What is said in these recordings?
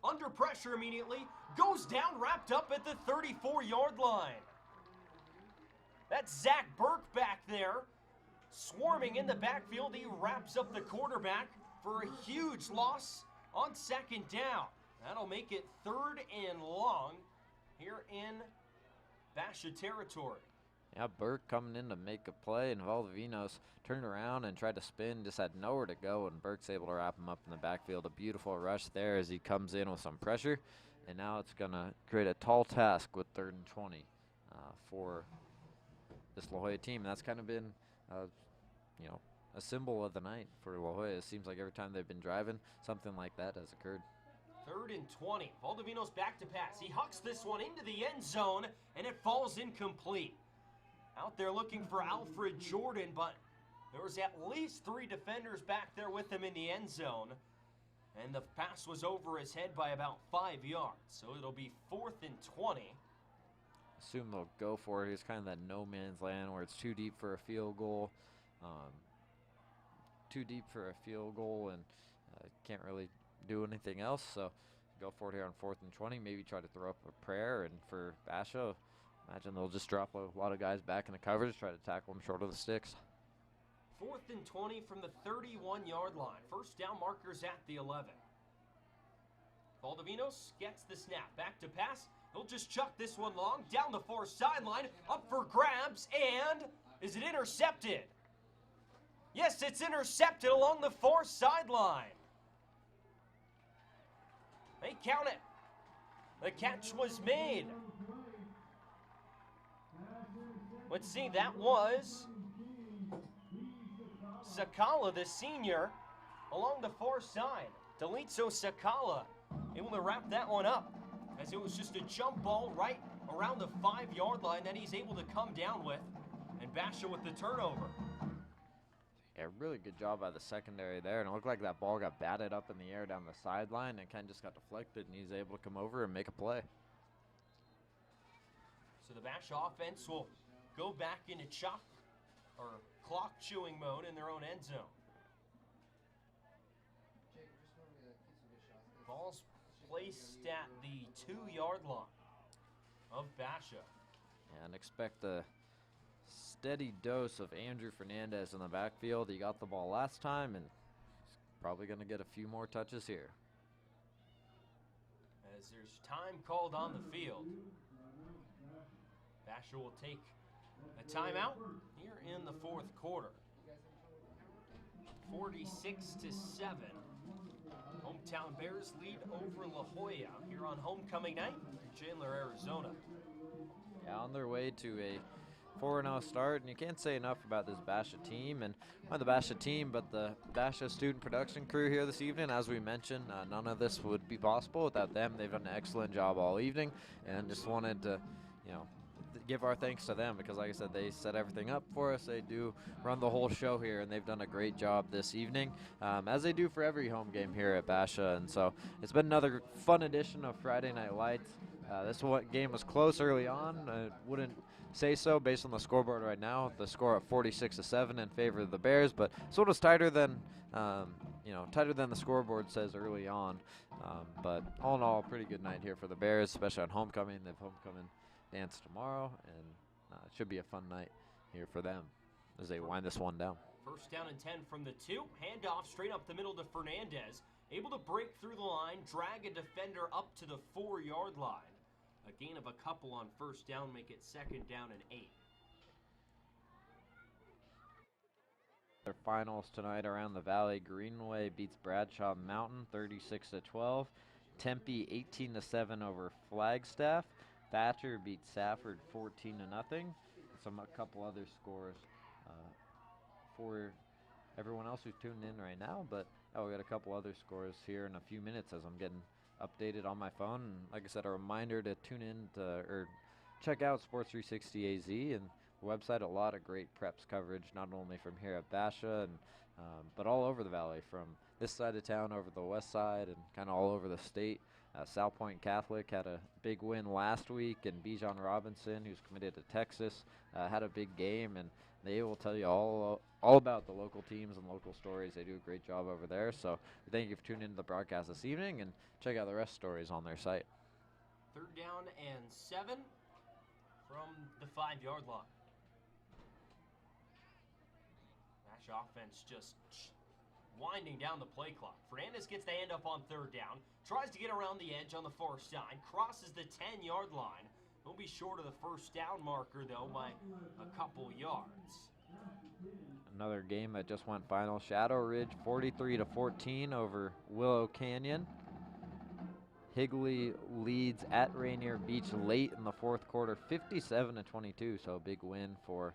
under pressure immediately, goes down, wrapped up at the 34-yard line. That's Zach Burke back there, swarming in the backfield. He wraps up the quarterback for a huge loss on second down. That'll make it 3rd and long here in Basha territory. Yeah, Burke coming in to make a play, and Valdivinos turned around and tried to spin, just had nowhere to go, and Burke's able to wrap him up in the backfield. A beautiful rush there as he comes in with some pressure, and now it's going to create a tall task with 3rd and 20 for this La Jolla team. That's kind of been, a symbol of the night for La Jolla. It seems like every time they've been driving, something like that has occurred. 3rd and 20. Valdivinos back to pass. He hucks this one into the end zone, and it falls incomplete. Out there looking for Alfred Jordan, but there was at least 3 defenders back there with him in the end zone. And the pass was over his head by about 5 yards. So it'll be 4th and 20. Assume they'll go for it. It's kind of that no man's land where it's too deep for a field goal. And can't really do anything else. So go for it here on 4th and 20. Maybe try to throw up a prayer. And for Basha, imagine they'll just drop a lot of guys back in the coverage, try to tackle them short of the sticks. 4th and 20 from the 31-yard line. First down markers at the 11. Valdivinos gets the snap. Back to pass. He'll just chuck this one long down the far sideline. Up for grabs, and is it intercepted? Yes, it's intercepted along the far sideline. They count it. The catch was made. Let's see, that was Sakala, the senior, along the far side. Delitzo Sakala able to wrap that one up, as it was just a jump ball right around the 5-yard line that he's able to come down with, and Basha with the turnover. Yeah, really good job by the secondary there, and it looked like that ball got batted up in the air down the sideline and kind of just got deflected, and he's able to come over and make a play. So the Basha offense will go back into clock chewing mode in their own end zone. Ball's placed at the 2-yard line of Basha. And expect a steady dose of Andrew Fernandez in the backfield. He got the ball last time, and he's probably going to get a few more touches here. As there's time called on the field, Basha will take a timeout here in the 4th quarter. 46-7. Hometown Bears lead over La Jolla here on homecoming night in Chandler, Arizona. Yeah, on their way to a 4-0 start, and you can't say enough about this Basha team, and not the Basha team, but the Basha student production crew here this evening. As we mentioned, none of this would be possible without them. They've done an excellent job all evening, and just wanted to, give our thanks to them because, like I said, they set everything up for us. They do run the whole show here, and they've done a great job this evening, as they do for every home game here at Basha. And so it's been another fun edition of Friday Night Lights. This game was close early on. I wouldn't say so based on the scoreboard right now. The score at 46-7 in favor of the Bears, but sort of tighter than the scoreboard says early on. But all in all, pretty good night here for the Bears, especially on homecoming. They have homecoming dance tomorrow, and it should be a fun night here for them as they wind this one down. First down and 10 from the 2. Handoff straight up the middle to Fernandez. Able to break through the line, drag a defender up to the 4-yard line. A gain of a couple on first down, make it 2nd down and 8. Their finals tonight around the valley. Greenway beats Bradshaw Mountain 36-12. Tempe 18-7 over Flagstaff. Thatcher beats Safford 14-0. A couple other scores for everyone else who's tuned in right now, but we got a couple other scores here in a few minutes as I'm getting updated on my phone. And like I said, a reminder to tune in or check out Sports 360 AZ and the website. A lot of great preps coverage, not only from here at Basha and but all over the valley, from this side of town over the west side and kind of all over the state. South Point Catholic had a big win last week, and Bijan Robinson, who's committed to Texas, had a big game. And They will tell you all about the local teams and local stories. They do a great job over there. So thank you for tuning into the broadcast this evening, and check out the rest stories on their site. 3rd down and 7 from the 5-yard line. Basha offense just winding down the play clock. Fernandez gets the handoff on 3rd down, tries to get around the edge on the far side, crosses the 10-yard line. He'll be short of the 1st down marker, though, by a couple yards. Another game that just went final. Shadow Ridge 43-14 over Willow Canyon. Higley leads at Rainier Beach late in the 4th quarter, 57-22. So a big win for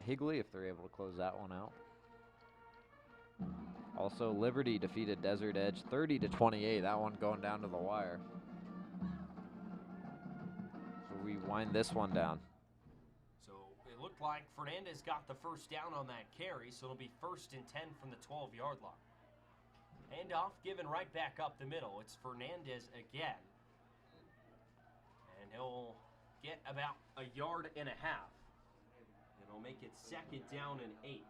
Higley if they're able to close that one out. Also, Liberty defeated Desert Edge 30-28. That one going down to the wire. So we wind this one down. So it looked like Fernandez got the 1st down on that carry, so it'll be 1st and 10 from the 12-yard line. Handoff given right back up the middle. It's Fernandez again. And he'll get about a yard and a half. It'll make it 2nd down and 8.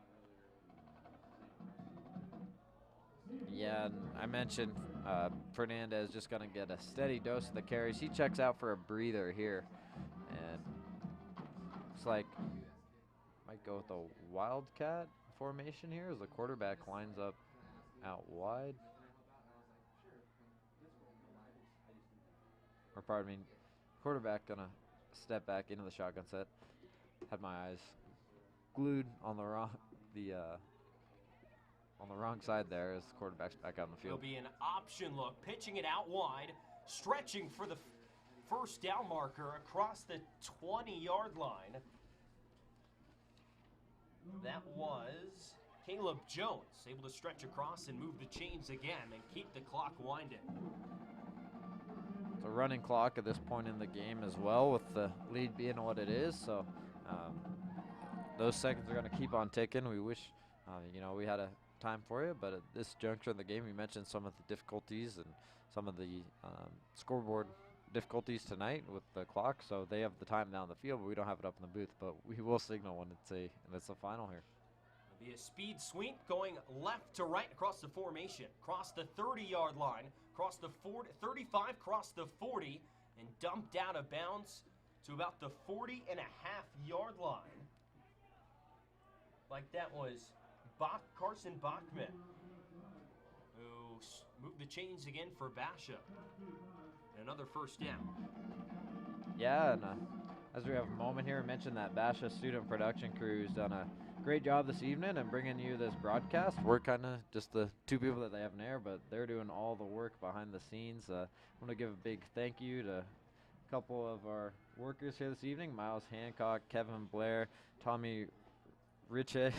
Yeah, and I mentioned Fernandez just going to get a steady dose of the carries. He checks out for a breather here. And looks like might go with a wildcat formation here as the quarterback lines up out wide. Or pardon me, quarterback going to step back into the shotgun set. Had my eyes glued on the wrong side there as the quarterback's back out in the field. It'll be an option look, pitching it out wide, stretching for the 1st down marker across the 20-yard line. That was Caleb Jones, able to stretch across and move the chains again and keep the clock winding. It's a running clock at this point in the game as well, with the lead being what it is. So those seconds are going to keep on ticking. We wish, we had a time for you, but at this juncture in the game, we mentioned some of the difficulties and some of the scoreboard difficulties tonight with the clock. So they have the time down the field, but we don't have it up in the booth. But we will signal when it's a final here. It'll be a speed sweep going left to right across the formation, across the 30-yard line, across the 35, across the 40, and dumped out of bounds to about the 40.5-yard line. Like that was Carson Bachman, who moved the chains again for Basha. And another 1st down. Yeah, and as we have a moment here, I mentioned that Basha student production crew's done a great job this evening and bringing you this broadcast. We're kind of just the 2 people that they have in air, but they're doing all the work behind the scenes. I want to give a big thank you to a couple of our workers here this evening: Miles Hancock, Kevin Blair, Tommy Richie.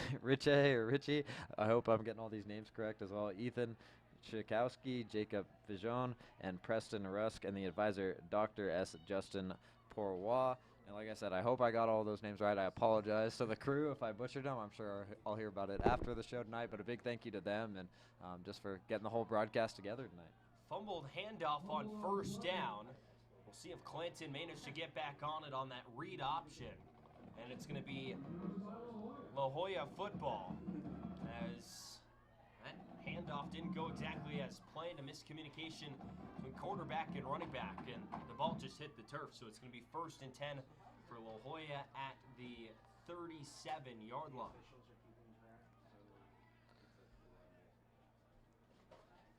I hope I'm getting all these names correct as well. Ethan Chikowski, Jacob Vijon, and Preston Rusk, and the advisor, Dr. S. Justin Pourrois. And like I said, I hope I got all those names right. I apologize to the crew if I butchered them. I'm sure I'll hear about it after the show tonight, but a big thank you to them and just for getting the whole broadcast together tonight. Fumbled handoff on 1st down. We'll see if Clinton managed to get back on it on that read option. And it's going to be La Jolla football, as that handoff didn't go exactly as planned. A miscommunication between quarterback and running back, and the ball just hit the turf. So it's going to be 1st and 10 for La Jolla at the 37-yard line.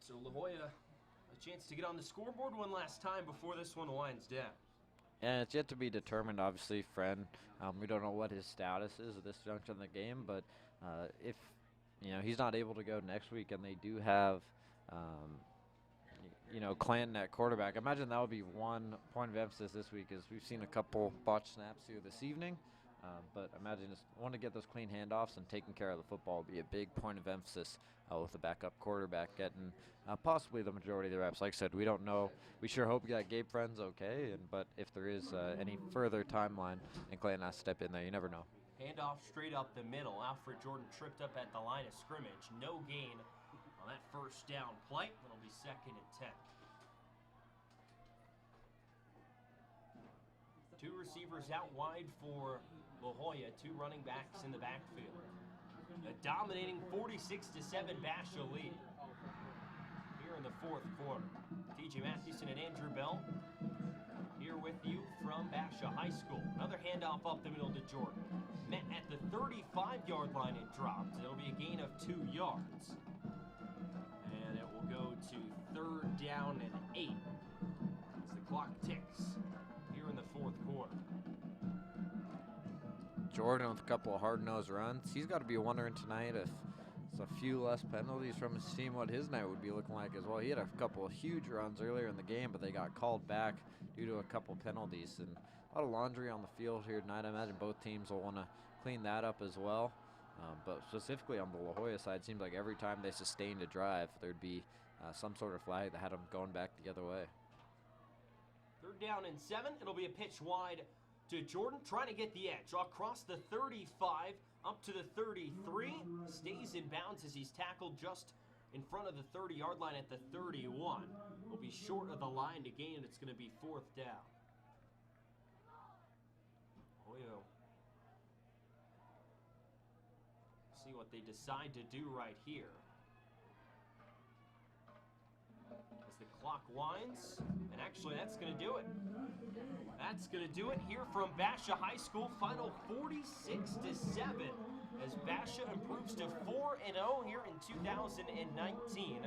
So La Jolla, a chance to get on the scoreboard one last time before this one winds down. And it's yet to be determined, obviously, Friend. We don't know what his status is at this juncture in the game, but if he's not able to go next week, and they do have, Clanton at quarterback, imagine that would be one point of emphasis this week, is we've seen a couple botched snaps here this evening, but imagine just want to get those clean handoffs and taking care of the football would be a big point of emphasis with the backup quarterback getting possibly the majority of the reps. Like I said, we don't know. We sure hope that Gabe Friend's okay, but if there is any further timeline and Clayton has to step in there, you never know. Handoff straight up the middle. Alfred Jordan tripped up at the line of scrimmage. No gain on that 1st down play. It'll be 2nd and 10. 2 receivers out wide for La Joya, 2 running backs in the backfield. A dominating 46-7 Basha lead here in the 4th quarter. TJ Mathewson and Andrew Bell here with you from Basha High School. Another handoff up the middle to Jordan. Met at the 35-yard line, it dropped. It'll be a gain of 2 yards. And it will go to 3rd down and 8 as the clock ticks here in the 4th quarter. Jordan with a couple of hard-nosed runs. He's got to be wondering tonight if it's a few less penalties from his team, what his night would be looking like as well. He had a couple of huge runs earlier in the game, but they got called back due to a couple penalties. And a lot of laundry on the field here tonight. I imagine both teams will want to clean that up as well. But specifically on the La Joya side, it seems like every time they sustained a drive, there'd be some sort of flag that had them going back the other way. 3rd down and 7. It'll be a pitch wide to Jordan, trying to get the edge across the 35 up to the 33. Stays in bounds as he's tackled just in front of the 30-yard line at the 31. Will be short of the line to gain, and it's going to be 4th down. See what they decide to do right here. As the clock winds, and actually that's going to do it. That's going to do it here from Basha High School. Final 46-7 as Basha improves to 4-0 here in 2019.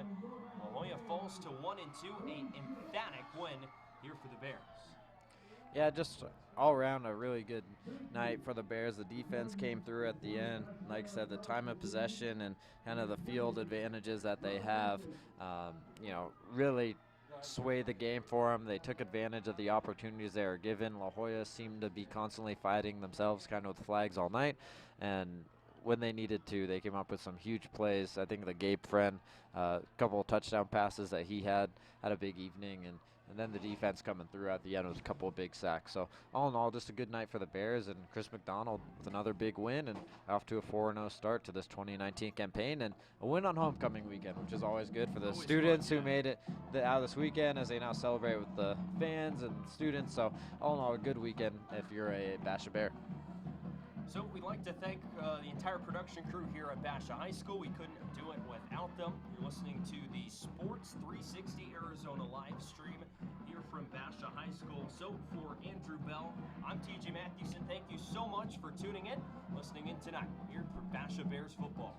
La Joya falls to 1-2, an emphatic win here for the Bears. Yeah, just all around a really good night for the Bears. The defense came through at the end. Like I said, the time of possession and kind of the field advantages that they have, really swayed the game for them. They took advantage of the opportunities they were given. La Joya seemed to be constantly fighting themselves kind of with flags all night, and when they needed to, they came up with some huge plays. I think the Gabe Friend, a couple of touchdown passes that he had a big evening, and then the defense coming through at the end was a couple of big sacks. So all in all, just a good night for the Bears, and Chris McDonald with another big win and off to a 4-0 start to this 2019 campaign, and a win on homecoming weekend, which is always good for the students who made it out this weekend as they now celebrate with the fans and students. So all in all, a good weekend if you're a Basha Bear. So we'd like to thank the entire production crew here at Basha High School. We couldn't do it without them. You're listening to the Sports 360 Arizona live stream here from Basha High School. So for Andrew Bell, I'm TJ Mathewson. Thank you so much for tuning in, listening in tonight here for Basha Bears football.